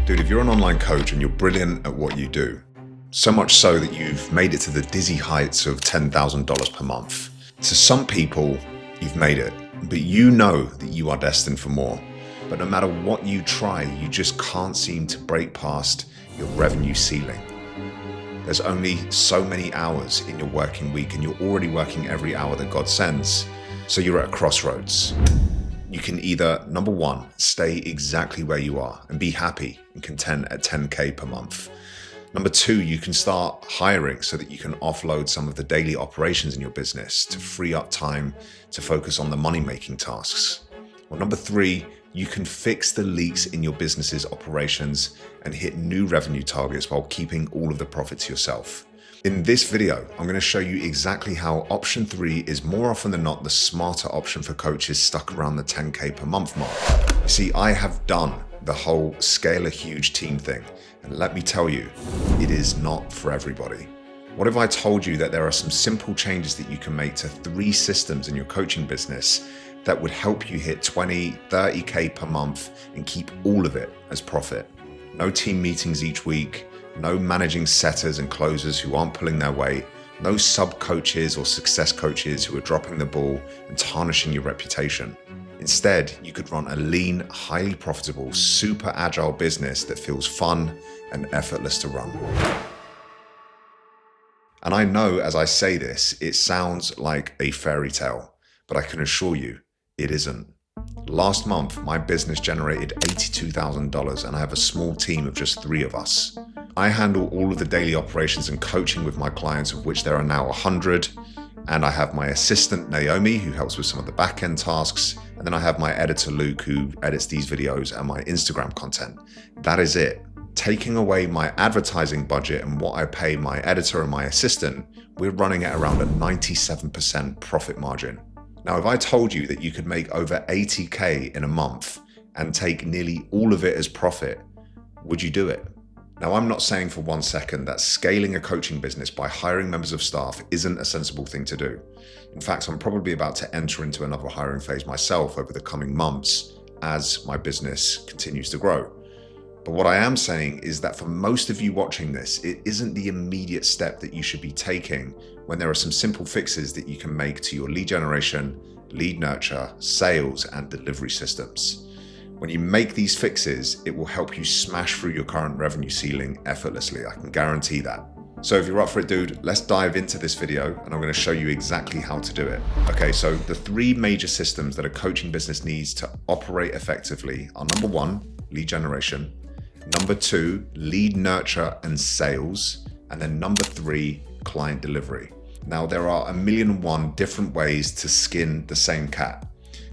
Dude, if you're an online coach and you're brilliant at what you do, so much so that you've made it to the dizzy heights of $10,000 per month. To some people, you've made it, but you know that you are destined for more. But no matter what you try, you just can't seem to break past your revenue ceiling. There's only so many hours in your working week, and you're already working every hour that God sends. So you're at a crossroads. You can either, number one, stay exactly where you are and be happy and content at 10K per month. Number two, you can start hiring so that you can offload some of the daily operations in your business to free up time to focus on the money-making tasks. Or number three, you can fix the leaks in your business's operations and hit new revenue targets while keeping all of the profits yourself. In this video, I'm going to show you exactly how option 3 is more often than not the smarter option for coaches stuck around the 10K per month mark. You see, I have done the whole scale a huge team thing, and let me tell you, it is not for everybody. What if I told you that there are some simple changes that you can make to 3 systems in your coaching business that would help you hit 20, 30K per month and keep all of it as profit? No team meetings each week, no managing setters and closers who aren't pulling their weight, no sub-coaches or success coaches who are dropping the ball and tarnishing your reputation. Instead, you could run a lean, highly profitable, super agile business that feels fun and effortless to run. And I know as I say this, it sounds like a fairy tale, but I can assure you, it isn't. Last month, my business generated $82,000 and I have a small team of just 3 of us. I handle all of the daily operations and coaching with my clients, of which there are now 100. And I have my assistant, Naomi, who helps with some of the back-end tasks. And then I have my editor, Luke, who edits these videos and my Instagram content. That is it. Taking away my advertising budget and what I pay my editor and my assistant, we're running at around a 97% profit margin. Now, if I told you that you could make over 80K in a month and take nearly all of it as profit, would you do it? Now, I'm not saying for 1 second that scaling a coaching business by hiring members of staff isn't a sensible thing to do. In fact, I'm probably about to enter into another hiring phase myself over the coming months as my business continues to grow. But what I am saying is that for most of you watching this, it isn't the immediate step that you should be taking when there are some simple fixes that you can make to your lead generation, lead nurture, sales, and delivery systems. When you make these fixes, it will help you smash through your current revenue ceiling effortlessly. I can guarantee that. So if you're up for it, dude, let's dive into this video and I'm going to show you exactly how to do it. Okay, so the 3 major systems that a coaching business needs to operate effectively are number 1, lead generation, number 2, lead nurture and sales, and then number 3, client delivery. Now, there are 1,000,001 different ways to skin the same cat.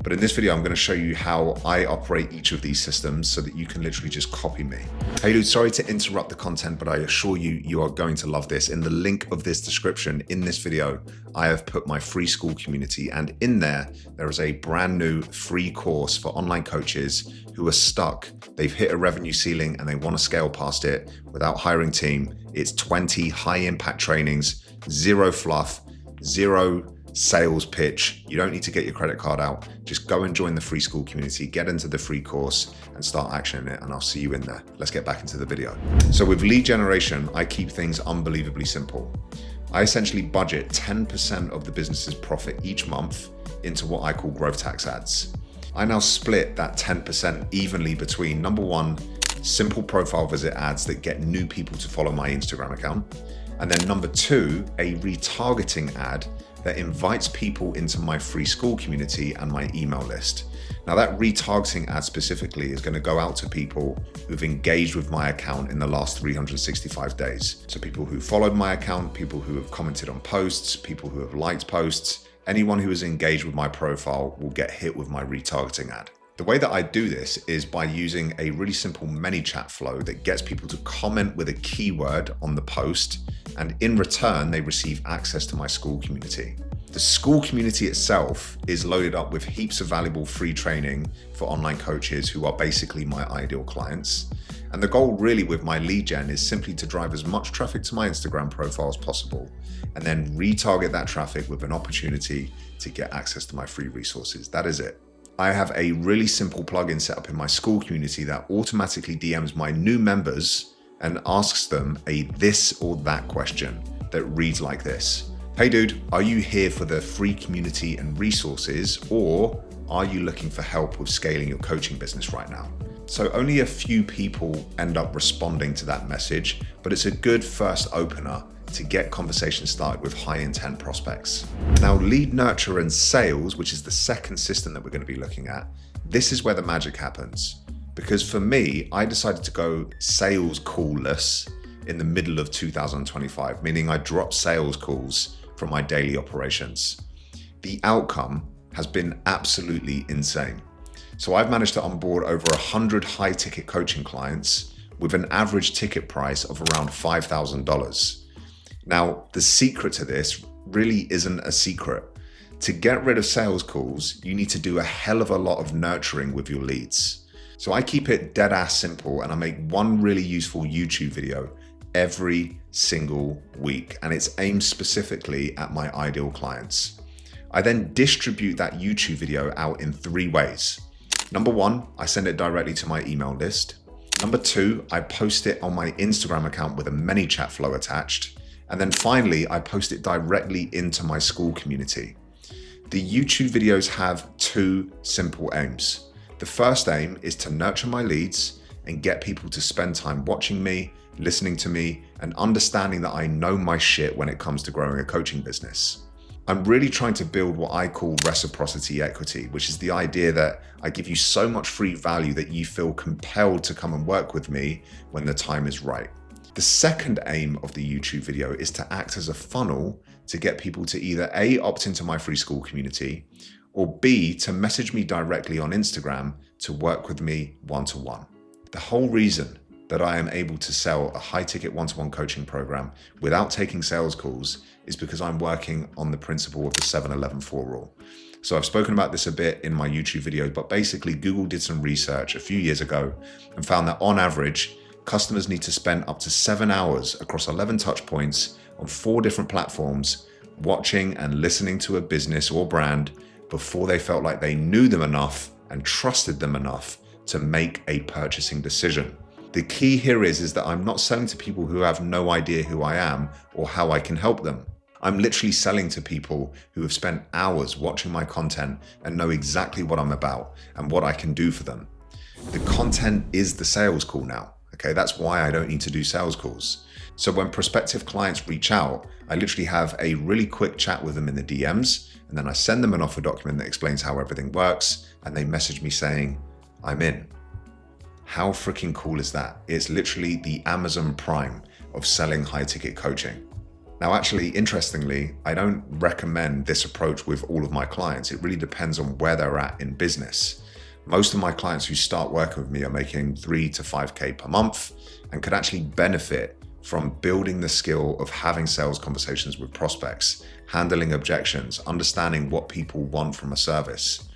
But in this video, I'm going to show you how I operate each of these systems so that you can literally just copy me. Hey dude, sorry to interrupt the content, but I assure you, you are going to love this. In the link of this description in this video, I have put my free school community, and in there is a brand new free course for online coaches who are stuck. They've hit a revenue ceiling and they want to scale past it without hiring team. It's 20 high impact trainings, 0 fluff, 0 sales pitch. You don't need to get your credit card out. Just go and join the free school community, get into the free course and start actioning it, and I'll see you in there. Let's get back into the video. So with lead generation, I keep things unbelievably simple. I essentially budget 10% of the business's profit each month into what I call growth tax ads. I now split that 10% evenly between number 1, simple profile visit ads that get new people to follow my Instagram account, and then number 2, a retargeting ad that invites people into my free school community and my email list. Now, that retargeting ad specifically is going to go out to people who've engaged with my account in the last 365 days. So people who followed my account, people who have commented on posts, people who have liked posts, anyone who has engaged with my profile will get hit with my retargeting ad. The way that I do this is by using a really simple ManyChat flow that gets people to comment with a keyword on the post, and in return, they receive access to my school community. The school community itself is loaded up with heaps of valuable free training for online coaches who are basically my ideal clients. And the goal really with my lead gen is simply to drive as much traffic to my Instagram profile as possible, and then retarget that traffic with an opportunity to get access to my free resources. That is it. I have a really simple plugin set up in my school community that automatically DMs my new members and asks them a this or that question that reads like this. Hey dude, are you here for the free community and resources, or are you looking for help with scaling your coaching business right now? So only a few people end up responding to that message, but it's a good first opener to get conversations started with high intent prospects. Now, lead nurture and sales, which is the second system that we're going to be looking at, this is where the magic happens. Because for me, I decided to go sales call-less in the middle of 2025, meaning I dropped sales calls from my daily operations. The outcome has been absolutely insane. So I've managed to onboard over 100 high ticket coaching clients with an average ticket price of around $5,000. Now, the secret to this really isn't a secret. To get rid of sales calls, you need to do a hell of a lot of nurturing with your leads. So I keep it dead ass simple, and I make one really useful YouTube video every single week, and it's aimed specifically at my ideal clients. I then distribute that YouTube video out in 3 ways. Number 1, I send it directly to my email list. Number 2, I post it on my Instagram account with a ManyChat flow attached. And then finally, I post it directly into my school community. The YouTube videos have 2 simple aims. The first aim is to nurture my leads and get people to spend time watching me, listening to me, and understanding that I know my shit when it comes to growing a coaching business. I'm really trying to build what I call reciprocity equity, which is the idea that I give you so much free value that you feel compelled to come and work with me when the time is right. The second aim of the YouTube video is to act as a funnel to get people to either A, opt into my free school community, or B, to message me directly on Instagram to work with me one-to-one. The whole reason that I am able to sell a high-ticket one-to-one coaching program without taking sales calls is because I'm working on the principle of the 7-11-4 rule. So I've spoken about this a bit in my YouTube video, but basically Google did some research a few years ago and found that on average, customers need to spend up to 7 hours across 11 touch points on 4 different platforms, watching and listening to a business or brand before they felt like they knew them enough and trusted them enough to make a purchasing decision. The key here is that I'm not selling to people who have no idea who I am or how I can help them. I'm literally selling to people who have spent hours watching my content and know exactly what I'm about and what I can do for them. The content is the sales call now. Okay, that's why I don't need to do sales calls. So when prospective clients reach out, I literally have a really quick chat with them in the DMs, and then I send them an offer document that explains how everything works, and they message me saying, I'm in. How freaking cool is that? It's literally the Amazon Prime of selling high ticket coaching. Now, actually, interestingly, I don't recommend this approach with all of my clients. It really depends on where they're at in business. Most of my clients who start working with me are making 3 to 5K per month and could actually benefit from building the skill of having sales conversations with prospects, handling objections, understanding what people want from a service.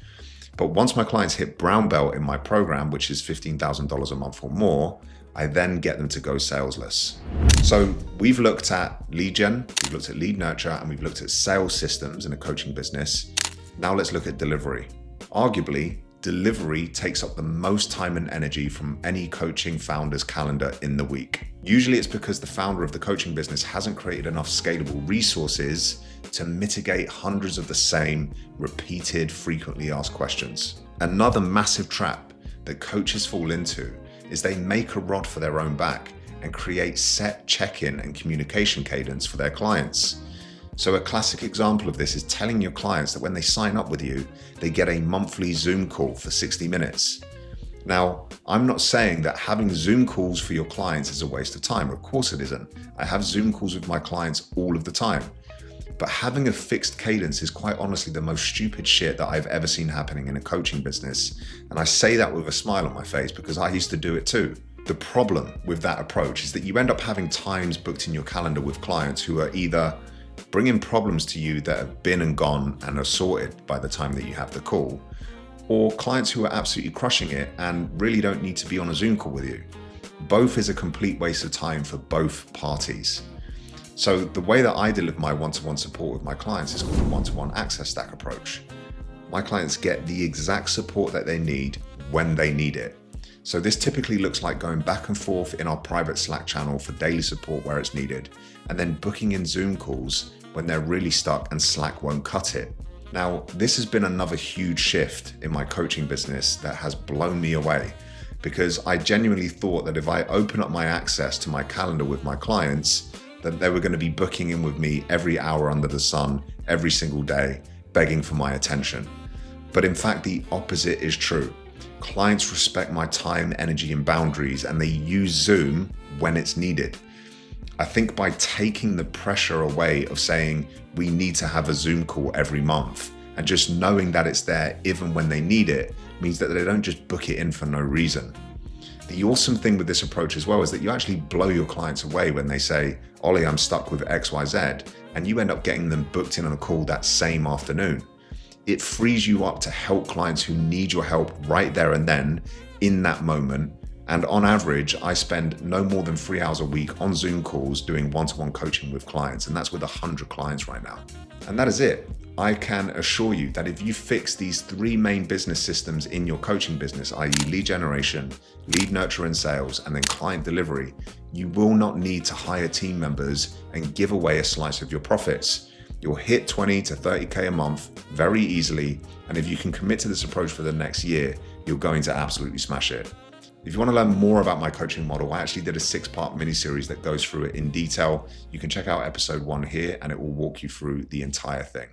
But once my clients hit brown belt in my program, which is $15,000 a month or more, I then get them to go salesless. So we've looked at lead gen, we've looked at lead nurture, and we've looked at sales systems in a coaching business. Now let's look at delivery. Arguably, delivery takes up the most time and energy from any coaching founder's calendar in the week. Usually it's because the founder of the coaching business hasn't created enough scalable resources to mitigate hundreds of the same repeated, frequently asked questions. Another massive trap that coaches fall into is they make a rod for their own back and create set check-in and communication cadence for their clients. So a classic example of this is telling your clients that when they sign up with you, they get a monthly Zoom call for 60 minutes. Now, I'm not saying that having Zoom calls for your clients is a waste of time. Of course it isn't. I have Zoom calls with my clients all of the time. But having a fixed cadence is quite honestly the most stupid shit that I've ever seen happening in a coaching business. And I say that with a smile on my face because I used to do it too. The problem with that approach is that you end up having times booked in your calendar with clients who are either bringing problems to you that have been and gone and are sorted by the time that you have the call, or clients who are absolutely crushing it and really don't need to be on a Zoom call with you. Both is a complete waste of time for both parties. So the way that I deliver my one-to-one support with my clients is called the one-to-one access stack approach. My clients get the exact support that they need when they need it. So this typically looks like going back and forth in our private Slack channel for daily support where it's needed, and then booking in Zoom calls when they're really stuck and Slack won't cut it. Now, this has been another huge shift in my coaching business that has blown me away, because I genuinely thought that if I open up my access to my calendar with my clients, that they were going to be booking in with me every hour under the sun, every single day, begging for my attention. But in fact, the opposite is true. Clients respect my time, energy, and boundaries, and they use Zoom when it's needed. I think by taking the pressure away of saying we need to have a Zoom call every month and just knowing that it's there even when they need it means that they don't just book it in for no reason. The awesome thing with this approach as well is that you actually blow your clients away when they say, Ollie, I'm stuck with XYZ, and you end up getting them booked in on a call that same afternoon. It frees you up to help clients who need your help right there and then in that moment. And on average, I spend no more than 3 hours a week on Zoom calls doing one-to-one coaching with clients. And that's with 100 clients right now. And that is it. I can assure you that if you fix these 3 main business systems in your coaching business, i.e. lead generation, lead nurture and sales, and then client delivery, you will not need to hire team members and give away a slice of your profits. You'll hit 20 to 30K a month very easily. And if you can commit to this approach for the next year, you're going to absolutely smash it. If you want to learn more about my coaching model, I actually did a 6-part mini-series that goes through it in detail. You can check out episode 1 here and it will walk you through the entire thing.